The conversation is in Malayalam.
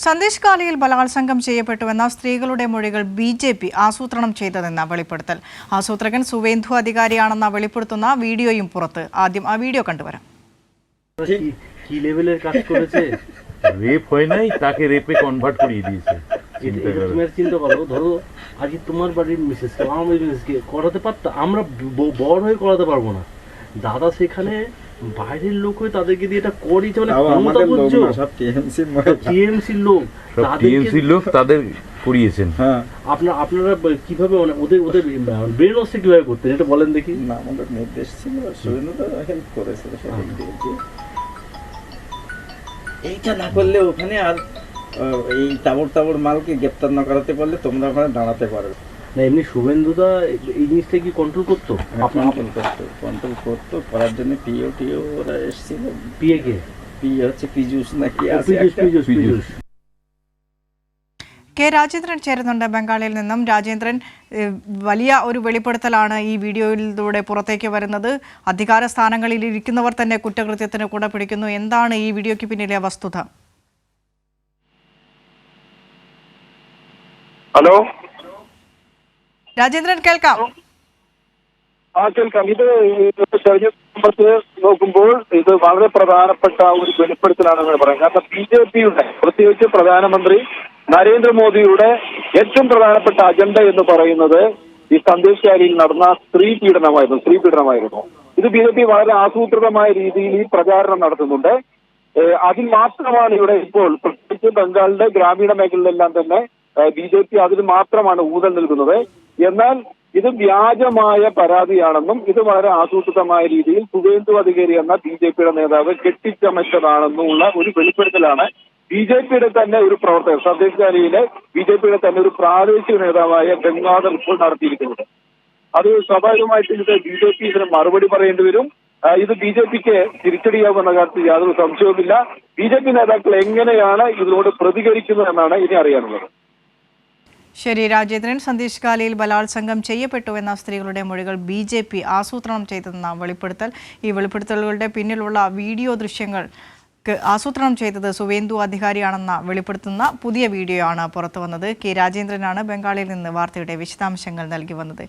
സന്ദേശ് കാലിയിൽ ബലാത്സംഗം ചെയ്യപ്പെട്ടുവെന്ന സ്ത്രീകളുടെ മൊഴികൾ ബിജെപി ആസൂത്രണം ചെയ്തതെന്ന വെളിപ്പെടുത്തൽ. ആസൂത്രകൻ സുവേന്ദു അധികാരിയാണെന്ന വെളിപ്പെടുത്തുന്ന വീഡിയോയും പുറത്ത്. ആദ്യം ആ വീഡിയോ കണ്ടുവരാം. রেপ হয় নাই, তাকে রেপে কনভার্ট করিয়ে দিয়েছে। তুমি চিন্তা করো, ধরো আজ তোমার বাড়ির মিসেসকে আমার মিসেসকে করাতে পারতো, আমরা বড় হয়ে করাতে পারবো না। দাদা সেখানে বাইরের লোক হয়ে তাদেরকে দিয়ে এটা করিয়েছে, মানে ক্ষমতা বুঝছো, টিএমসির লোক তাদের করিয়েছেন। আপনারা কিভাবে মানে ওদের ব্রেন ওয়াশটা কিভাবে করতেন এটা বলেন দেখি। না, আমাদের নির্দেশ ছিল, সুরেন্দ্র হেল্প করেছে। এইটা না করলে ওখানে আর এই তাবড় মালকে গ্রেপ্তার না করাতে পারলে তোমরা ওখানে দাঁড়াতে পারবে না। এমনি শুভেন্দুদা এই জিনিসটা কি কন্ট্রোল করতো? কন্ট্রোল করতো, করার জন্য টিও ওরা এসেছিল। পিএ হচ্ছে পীযুষ নাকি পীযুষ। കെ രാജേന്ദ്രൻ ചേരുന്നുണ്ട് ബംഗാളിൽ നിന്നും. രാജേന്ദ്രൻ, വലിയ ഒരു വെളിപ്പെടുത്തലാണ് ഈ വീഡിയോയിലൂടെ പുറത്തേക്ക് വരുന്നത്. അധികാര സ്ഥാനങ്ങളിൽ ഇരിക്കുന്നവർ തന്നെ കുറ്റകൃത്യത്തിന് കൂടെ പിടിക്കുന്നു. എന്താണ് ഈ വീഡിയോയ്ക്ക് പിന്നിലെ വസ്തുത? ഹലോ രാജേന്ദ്രൻ, കേൾക്കാം. കേൾക്കാം. ഇത് തെരഞ്ഞെടുപ്പ് നോക്കുമ്പോൾ ഇത് വളരെ പ്രധാനപ്പെട്ട ഒരു വെളിപ്പെടുത്തലാണെന്ന് പറയാം. കാരണം ബിജെപിയുടെ, പ്രത്യേകിച്ച് പ്രധാനമന്ത്രി നരേന്ദ്രമോദിയുടെ ഏറ്റവും പ്രധാനപ്പെട്ട അജണ്ട എന്ന് പറയുന്നത് ഈ സന്ദേശ് കാലിയിൽ നടന്ന സ്ത്രീ പീഡനമായിരുന്നു. ഇത് ബിജെപി വളരെ ആസൂത്രിതമായ രീതിയിൽ ഈ പ്രചാരണം നടത്തുന്നുണ്ട്. അതിൽ മാത്രമാണ് ഇവിടെ ഇപ്പോൾ, പ്രത്യേകിച്ച് ബംഗാളിന്റെ ഗ്രാമീണ മേഖലയിലെല്ലാം തന്നെ ബിജെപി അതിൽ മാത്രമാണ് ഊന്നൽ നൽകുന്നത്. എന്നാൽ ഇത് വ്യാജമായ പരാതിയാണെന്നും ഇത് വളരെ ആസൂത്രിതമായ രീതിയിൽ സുവേന്ദു അധികാരി എന്ന ബിജെപിയുടെ നേതാവ് കെട്ടിച്ചമച്ചതാണെന്നുള്ള ഒരു വെളിപ്പെടുത്തലാണ് ബിജെപിയുടെ തന്നെ ഒരു പ്രവർത്തകർ, സന്ദേശ് കാലിയിലെ ബിജെപിയുടെ തന്നെ ഒരു പ്രാദേശിക നേതാവായ ഗംഗാധർ ഇപ്പോൾ നടത്തിയിരിക്കുന്നത്. അത് സ്വാഭാവികമായിട്ടും ഇത് ബിജെപി ഇതിന് മറുപടി പറയേണ്ടി വരും. ഇത് ബിജെപിക്ക് തിരിച്ചടിയാവുന്ന കാര്യത്തിൽ യാതൊരു സംശയവുമില്ല. ബിജെപി നേതാക്കൾ എങ്ങനെയാണ് ഇതിനോട് പ്രതികരിക്കുന്നത് എന്നാണ് ഇനി അറിയാനുള്ളത്. ശരി രാജേന്ദ്രൻ, സന്ദേശ് കാലിയിൽ ബലാത്സംഗം ചെയ്യപ്പെട്ടുവെന്ന സ്ത്രീകളുടെ മൊഴികൾ ബിജെപി ആസൂത്രണം ചെയ്തെന്ന വെളിപ്പെടുത്തൽ. ഈ വെളിപ്പെടുത്തലുകളുടെ പിന്നിലുള്ള വീഡിയോ ദൃശ്യങ്ങൾ ആസൂത്രണം ചെയ്തത് സുവേന്ദു അധികാരിയാണെന്ന വെളിപ്പെടുത്തുന്ന പുതിയ വീഡിയോ ആണ് പുറത്തു വന്നത്. കെ രാജേന്ദ്രനാണ് ബംഗാളിൽ നിന്ന് വാർത്തയുടെ വിശദാംശങ്ങൾ നൽകി വന്നത്.